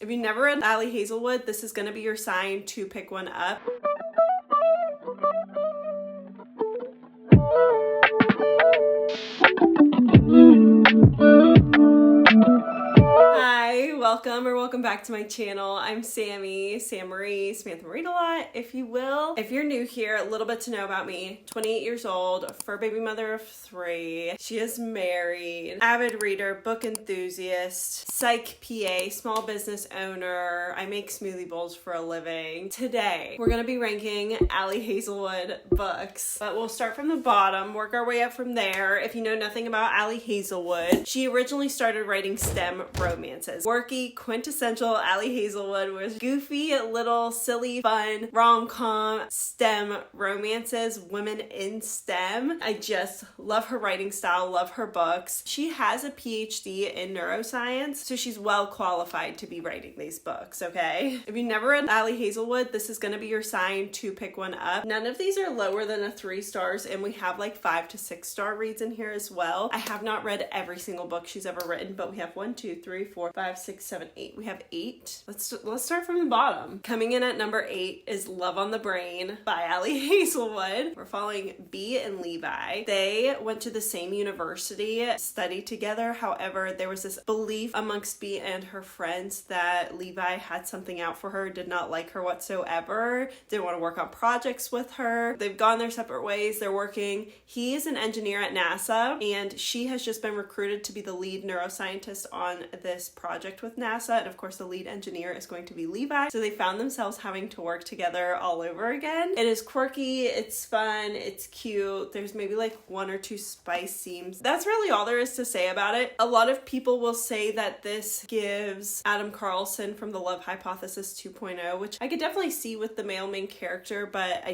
If you've never read Ali Hazelwood, this is going to be your sign to pick one up. Hi, welcome back to my channel. I'm Sammy, Sam Marie, Samantha Read a Lot, if you will. If you're new here, a little bit to know about me. 28 years old, fur baby mother of 3. She is married, avid reader, book enthusiast, psych PA, small business owner. I make smoothie bowls for a living. Today, we're gonna be ranking Ali Hazelwood books, but we'll start from the bottom, work our way up from there. If you know nothing about Ali Hazelwood, she originally started writing STEM romances. Quirky, quintessential Ali Hazelwood was goofy, little, silly, fun, rom-com STEM romances, women in STEM. I just love her writing style, love her books. She has a PhD in neuroscience, so she's well qualified to be writing these books, okay? If you've never read Ali Hazelwood, this is gonna be your sign to pick one up. None of these are lower than a 3 stars, and we have like 5 to 6 star reads in here as well. I have not read every single book she's ever written, but we have 1, 2, 3, 4, 5, 6, 7, 8. We have 8. Let's start from the bottom. Coming in at number 8 is Love on the Brain by Ali Hazelwood. We're following B and Levi. They went to the same university, studied together. However, there was this belief amongst B and her friends that Levi had something out for her, did not like her whatsoever, didn't want to work on projects with her. They've gone their separate ways. They're working. He is an engineer at NASA, and she has just been recruited to be the lead neuroscientist on this project with NASA. And of course, the lead engineer is going to be Levi. So they found themselves having to work together all over again. It is quirky, it's fun, it's cute. There's maybe like 1 or 2 spice seams. That's really all there is to say about it. A lot of people will say that this gives Adam Carlson from The Love Hypothesis 2.0, which I could definitely see with the male main character, but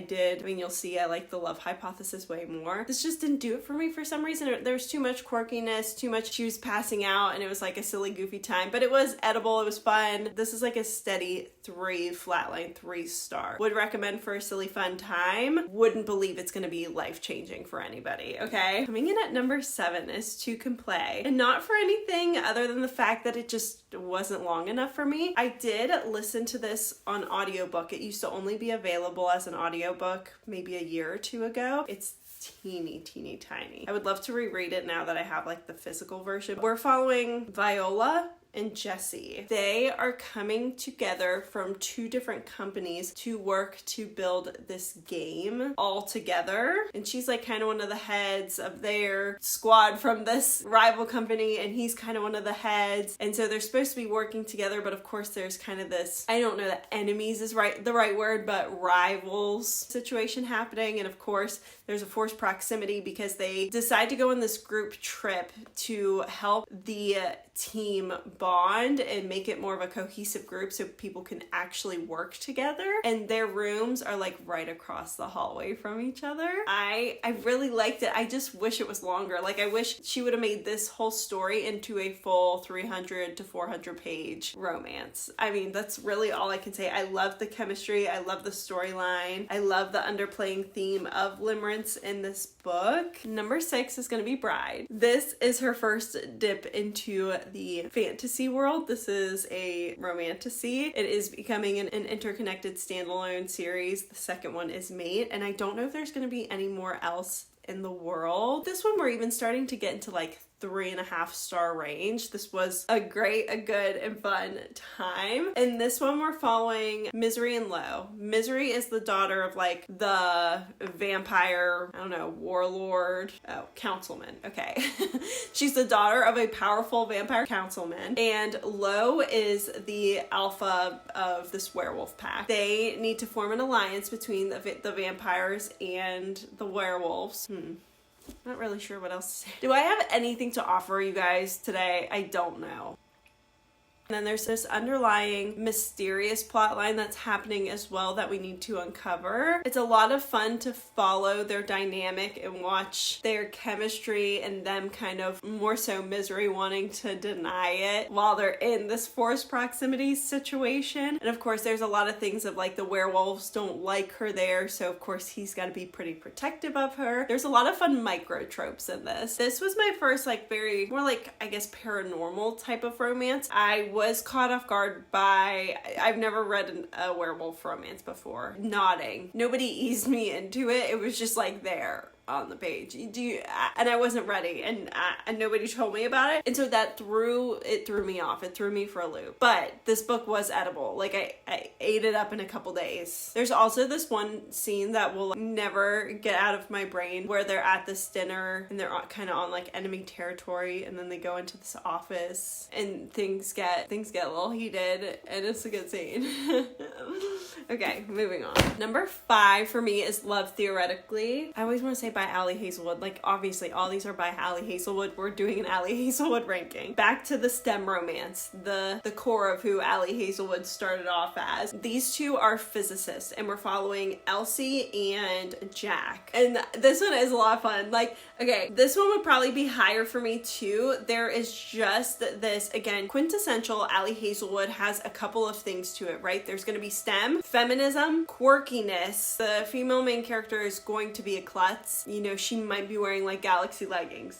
you'll see I like The Love Hypothesis way more. This just didn't do it for me for some reason. There's too much quirkiness, too much she was passing out, and it was like a silly, goofy time, but it was edible, it was fun. This is like a steady 3, flatline 3 star. Would recommend for a silly, fun time. Wouldn't believe it's gonna be life-changing for anybody, okay? Coming in at number 7 is Two Can Play, and not for anything other than the fact that it just wasn't long enough for me. I did listen to this on audiobook. It used to only be available as an audiobook maybe a year or 2 ago. It's teeny tiny. I would love to reread it now that I have like the physical version. We're following Viola and Jesse. They are coming together from 2 different companies to work to build this game all together. And she's like kind of one of the heads of their squad from this rival company, and he's kind of one of the heads. And so they're supposed to be working together, but of course there's kind of this, I don't know that enemies is the right word, but rivals situation happening. And of course there's a forced proximity because they decide to go on this group trip to help the team bond and make it more of a cohesive group so people can actually work together. And their rooms are like right across the hallway from each other. I really liked it. I just wish it was longer. Like I wish she would have made this whole story into a full 300 to 400 page romance. I mean, that's really all I can say. I love the chemistry. I love the storyline. I love the underplaying theme of limerence in this book. Number 6 is going to be Bride. This is her first dip into the fantasy world. This is a romantasy. It is becoming an interconnected standalone series. The second one is Mate, and I don't know if there's going to be any more else in the world. This one we're even starting to get into like 3.5 star range. This was a good and fun time. In this one we're following Misery and Lo. Misery is the daughter of like the vampire, I don't know, warlord, councilman. Okay. She's the daughter of a powerful vampire councilman, and Lo is the alpha of this werewolf pack. They need to form an alliance between the vampires and the werewolves. Not really sure what else to say. Do I have anything to offer you guys today? I don't know. And then there's this underlying mysterious plot line that's happening as well that we need to uncover. It's a lot of fun to follow their dynamic and watch their chemistry and them kind of more so Misery wanting to deny it while they're in this forced proximity situation. And of course there's a lot of things of like the werewolves don't like her there, so of course he's got to be pretty protective of her. There's a lot of fun micro tropes in this. This was my first like very more like I guess paranormal type of romance. I was caught off guard by, I've never read a werewolf romance before. Nodding. Nobody eased me into it. It was just like there on the page. And I wasn't ready, and nobody told me about it, and so that threw me off. It threw me for a loop. But this book was edible. Like I ate it up in a couple days. There's also this one scene that will never get out of my brain where they're at this dinner and they're kind of on like enemy territory, and then they go into this office and things get a little heated, and it's a good scene. Okay, moving on. Number 5 for me is Love Theoretically. I always want to say by Ali Hazelwood. Like, obviously, all these are by Ali Hazelwood. We're doing an Ali Hazelwood ranking. Back to the STEM romance, the core of who Ali Hazelwood started off as. These two are physicists, and we're following Elsie and Jack. And this one is a lot of fun. Like, okay, this one would probably be higher for me too. There is just this, again, quintessential Ali Hazelwood has a couple of things to it, right? There's going to be STEM, feminism, quirkiness. The female main character is going to be a klutz. You know, she might be wearing like galaxy leggings.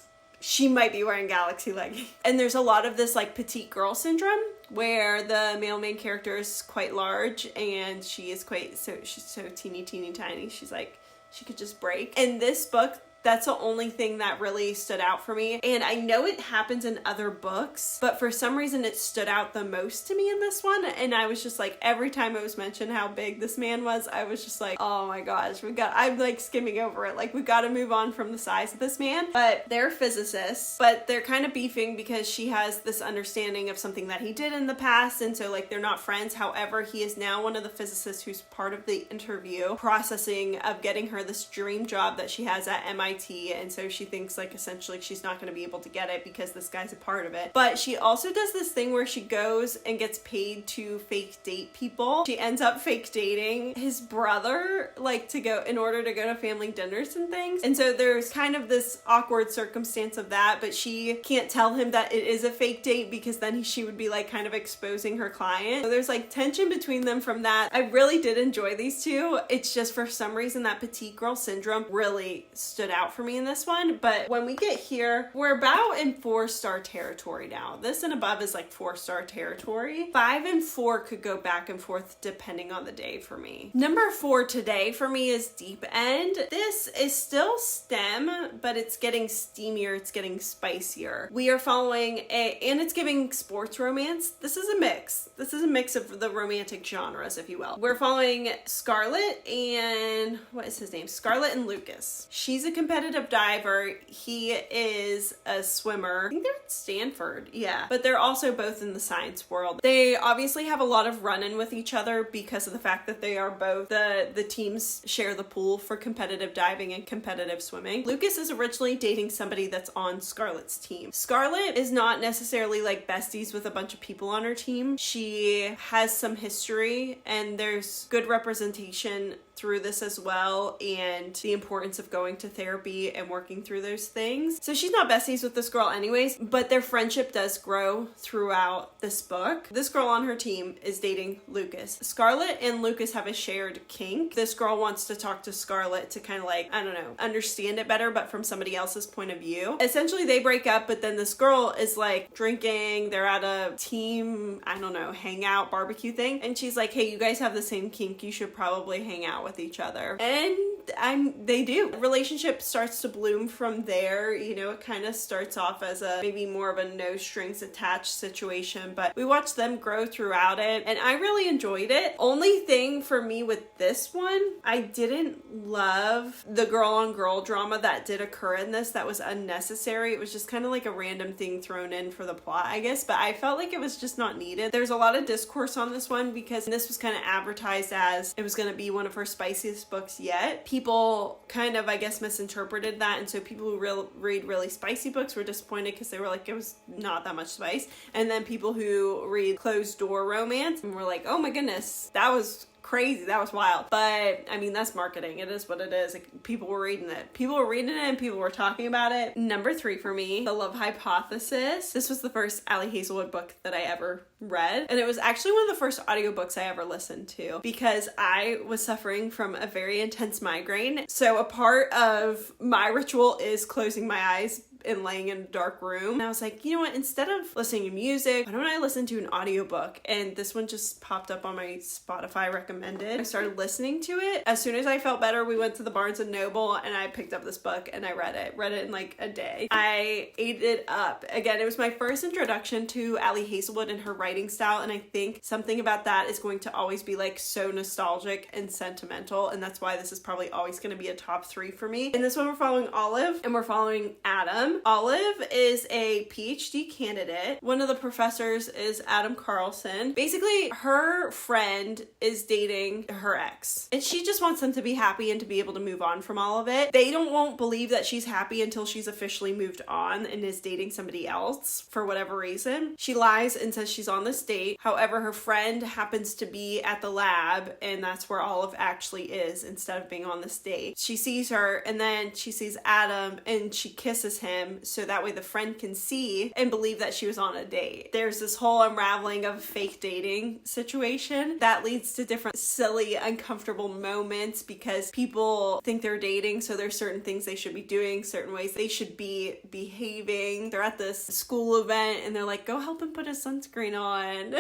And there's a lot of this like petite girl syndrome where the male main character is quite large and she's so teeny tiny. She's like, she could just break. In this book, that's the only thing that really stood out for me. And I know it happens in other books, but for some reason it stood out the most to me in this one. And I was just like, every time it was mentioned how big this man was, I was just like, oh my gosh, I'm like skimming over it. Like, we got to move on from the size of this man. But they're physicists, but they're kind of beefing because she has this understanding of something that he did in the past. And so like, they're not friends. However, he is now one of the physicists who's part of the interview processing of getting her this dream job that she has at MIT. And so she thinks like essentially she's not going to be able to get it because this guy's a part of it. But she also does this thing where she goes and gets paid to fake date people. She ends up fake dating his brother, like to go in order to go to family dinners and things. And so there's kind of this awkward circumstance of that, but she can't tell him that it is a fake date because then she would be like kind of exposing her client. So there's like tension between them from that. I really did enjoy these two. It's just for some reason that petite girl syndrome really stood out for me in this one. But when we get here, we're about in 4-star territory now. This and above is like 4-star territory. 5 and 4 could go back and forth depending on the day for me. Number 4 today for me is Deep End. This is still STEM, but it's getting steamier, it's getting spicier. We are following and it's giving sports romance. This is a mix. This is a mix of the romantic genres, if you will. We're following Scarlett and, what is his name? Scarlett and Lucas. She's a competitive diver. He is a swimmer. I think they're at Stanford. Yeah. But they're also both in the science world. They obviously have a lot of run-in with each other because of the fact that they are both, the teams share the pool for competitive diving and competitive swimming. Lucas is originally dating somebody that's on Scarlett's team. Scarlett is not necessarily like besties with a bunch of people on her team. She has some history and there's good representation through this as well, and the importance of going to therapy and working through those things. So she's not besties with this girl anyways, but their friendship does grow throughout this book. This girl on her team is dating Lucas. Scarlett and Lucas have a shared kink. This girl wants to talk to Scarlett to kind of like, I don't know, understand it better, but from somebody else's point of view. Essentially they break up, but then this girl is like drinking, they're at a team, I don't know, hangout, barbecue thing, and she's like, hey, you guys have the same kink, you should probably hang out with each other. And they do. The relationship starts to bloom from there. You know, it kind of starts off as a maybe more of a no strings attached situation, but we watch them grow throughout it, and I really enjoyed it. Only thing for me with this one, I didn't love the girl on girl drama that did occur in this. That was unnecessary. It was just kind of like a random thing thrown in for the plot, I guess, but I felt like it was just not needed. There's a lot of discourse on this one because this was kind of advertised as it was going to be one of her spiciest books yet. People kind of, I guess, misinterpreted that, and so people who read really spicy books were disappointed because they were like, it was not that much spice. And then people who read closed door romance and were like, oh my goodness, that was crazy, that was wild. But I mean, that's marketing. It is what it is. Like, people were reading it. People were reading it and people were talking about it. Number 3 for me, The Love Hypothesis. This was the first Ali Hazelwood book that I ever read, and it was actually one of the first audiobooks I ever listened to because I was suffering from a very intense migraine. So a part of my ritual is closing my eyes and laying in a dark room. And I was like, you know what, instead of listening to music, why don't I listen to an audiobook? And this one just popped up on my Spotify recommended. I started listening to it. As soon as I felt better, we went to the Barnes and Noble and I picked up this book and I read it in like a day. I ate it up. Again, it was my first introduction to Ali Hazelwood and her writing style, and I think something about that is going to always be like so nostalgic and sentimental, and that's why this is probably always going to be a top 3 for me. In this one, we're following Olive and we're following Adam. Olive is a PhD candidate. One of the professors is Adam Carlson. Basically, her friend is dating her ex, and she just wants them to be happy and to be able to move on from all of it. They won't believe that she's happy until she's officially moved on and is dating somebody else for whatever reason. She lies and says she's on this date. However, her friend happens to be at the lab, and that's where Olive actually is instead of being on this date. She sees her, and then she sees Adam and she kisses him so that way the friend can see and believe that she was on a date. There's this whole unraveling of fake dating situation that leads to different silly, uncomfortable moments because people think they're dating, so there's certain things they should be doing, certain ways they should be behaving. They're at this school event and they're like, go help him put his sunscreen on.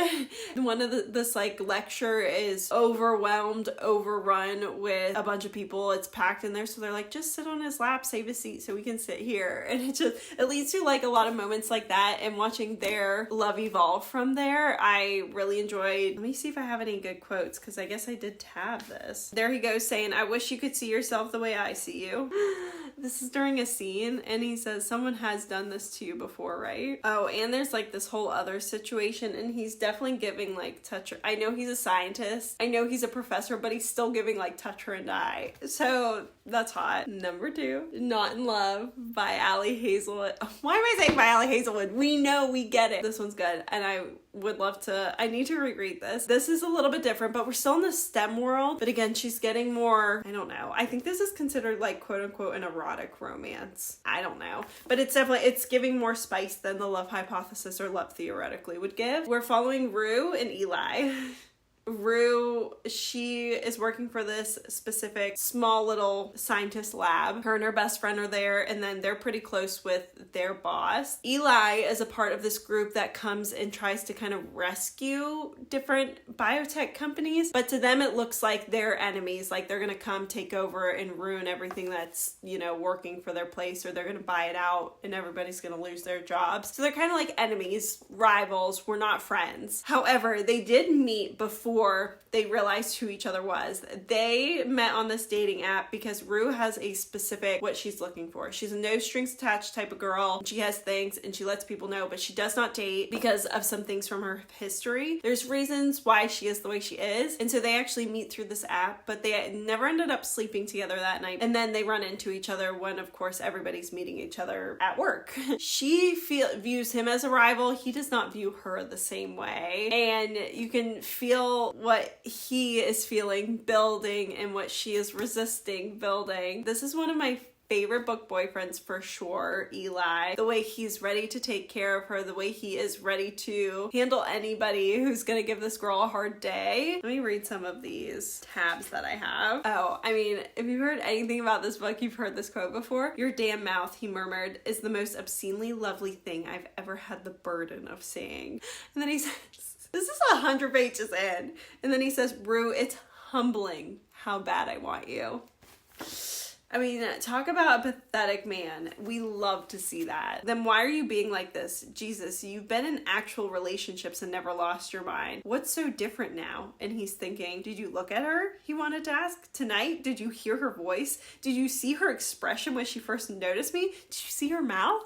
And one of this like lecture is overwhelmed, overrun with a bunch of people. It's packed in there, so they're like, just sit on his lap, save a seat so we can sit here. And it leads to like a lot of moments like that, and watching their love evolve from there. I really enjoyed. Let me see if I have any good quotes, because I guess I did tab this. There he goes saying, I wish you could see yourself the way I see you. This is during a scene, and he says, someone has done this to you before, right? Oh, and there's like this whole other situation, and he's definitely giving like touch. I know he's a scientist, I know he's a professor, but he's still giving like touch her and die. So that's hot. Number 2, Not in Love by Ali Hazelwood. Why am I saying by Ali Hazelwood? We know, we get it. This one's good, and I would love to, I need to reread this. This is a little bit different, but we're still in the STEM world. But again, she's getting more, I don't know. I think this is considered like quote unquote an erotic romance. I don't know. But it's giving more spice than the Love Hypothesis or Love Theoretically would give. We're following Rue and Eli. Rue, she is working for this specific small little scientist lab. Her and her best friend are there, and then they're pretty close with their boss. Eli is a part of this group that comes and tries to kind of rescue different biotech companies, but to them it looks like they're enemies, like they're gonna come take over and ruin everything that's, you know, working for their place, or they're gonna buy it out and everybody's gonna lose their jobs. So they're kind of like enemies, rivals, we're not friends. However, they did meet before they realized who each other was. They met on this dating app because Rue has a specific what she's looking for. She's a no strings attached type of girl. She has things and she lets people know, but she does not date because of some things from her history. There's reasons why she is the way she is, and so they actually meet through this app, but they never ended up sleeping together that night. And then they run into each other when, of course, everybody's meeting each other at work. She views him as a rival. He does not view her the same way, and you can feel what he is feeling building and what she is resisting building. This is one of my favorite book boyfriends for sure, Eli. The way he's ready to take care of her, the way he is ready to handle anybody who's gonna give this girl a hard day. Let me read some of these tabs that I have. Oh, I mean, if you've heard anything about this book, you've heard this quote before. Your damn mouth, he murmured, is the most obscenely lovely thing I've ever had the burden of saying. And then he says, this is 100 pages in. And then he says, Rue, it's humbling how bad I want you. I mean, talk about a pathetic man. We love to see that. Then why are you being like this? Jesus, you've been in actual relationships and never lost your mind. What's so different now? And he's thinking, did you look at her? He wanted to ask. Tonight, did you hear her voice? Did you see her expression when she first noticed me? Did you see her mouth?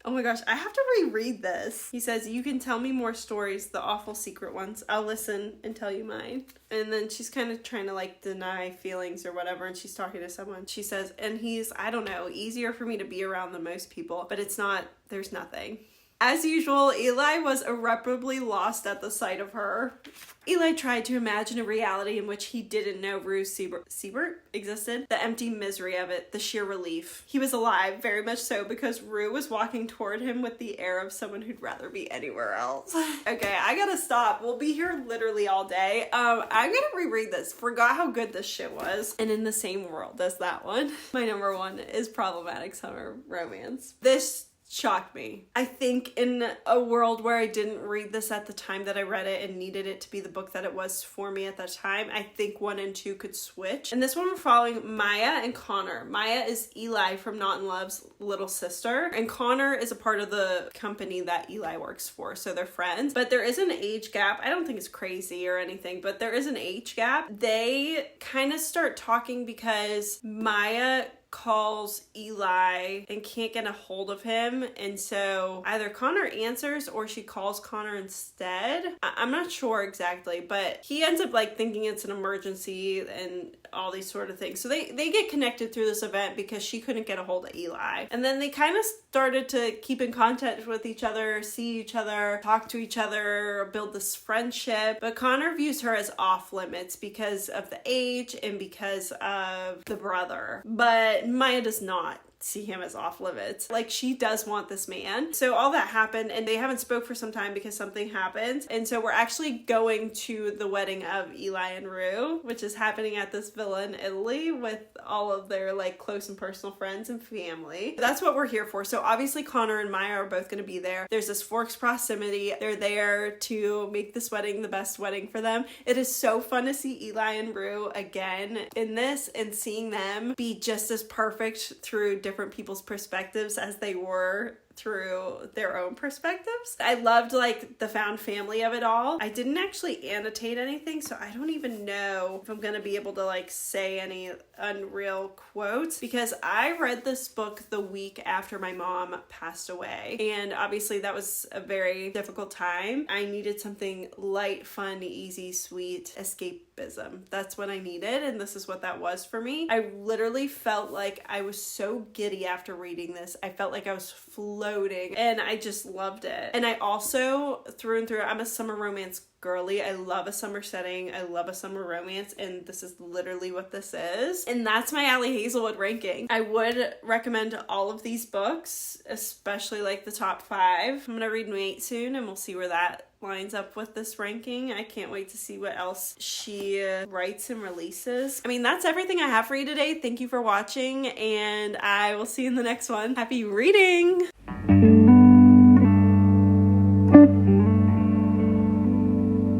Oh my gosh, I have to reread this. He says, you can tell me more stories, the awful secret ones. I'll listen and tell you mine. And then she's kind of trying to like deny feelings or whatever, and she's talking to someone. She says, and he's, I don't know, easier for me to be around than most people, but it's not, there's nothing. As usual, Eli was irreparably lost at the sight of her. Eli tried to imagine a reality in which he didn't know Rue Siebert existed. The empty misery of it, the sheer relief. He was alive, very much so, because Rue was walking toward him with the air of someone who'd rather be anywhere else. Okay, I gotta stop. We'll be here literally all day. I'm gonna reread this. Forgot how good this shit was. And in the same world as that one. My number one is Problematic Summer Romance. This shocked me. I think in a world where I didn't read this at the time that I read it and needed it to be the book that it was for me at that time, I think 1 and 2 could switch. And this one we're following Maya and Connor. Maya is Eli from Not in Love's little sister, and Connor is a part of the company that Eli works for, so they're friends. But there is an age gap. I don't think it's crazy or anything, but there is an age gap. They kind of start talking because Maya calls Eli and can't get a hold of him, and so either Connor answers or she calls Connor instead. I'm not sure exactly, but he ends up like thinking it's an emergency and all these sort of things. So they get connected through this event because she couldn't get a hold of Eli, and then they kind of started to keep in contact with each other, see each other, talk to each other, build this friendship. But Connor views her as off limits because of the age and because of the brother, but Maya does not see him as off limits. Like, she does want this man. So all that happened, and they haven't spoke for some time because something happened. And so we're actually going to the wedding of Eli and Rue, which is happening at this villa in Italy with all of their like close and personal friends and family. That's what we're here for. So obviously Connor and Maya are both going to be there. There's this forced proximity. They're there to make this wedding the best wedding for them. It is so fun to see Eli and Rue again in this and seeing them be just as perfect through different people's perspectives as they were through their own perspectives. I loved like the found family of it all. I didn't actually annotate anything, so I don't even know if I'm gonna be able to like say any unreal quotes, because I read this book the week after my mom passed away, and obviously that was a very difficult time. I needed something light, fun, easy, sweet escapism. That's what I needed, and this is what that was for me. I literally felt like I was so giddy after reading this. I felt like I was floating, and I just loved it. And I also, through and through, I'm a summer romance girly. I love a summer setting. I love a summer romance, and this is literally what this is. And that's my Ali Hazelwood ranking. I would recommend all of these books, especially like the top 5. I'm gonna read Mate soon, and we'll see where that lines up with this ranking. I can't wait to see what else she writes and releases. I mean, that's everything I have for you today. Thank you for watching, and I will see you in the next one. Happy reading!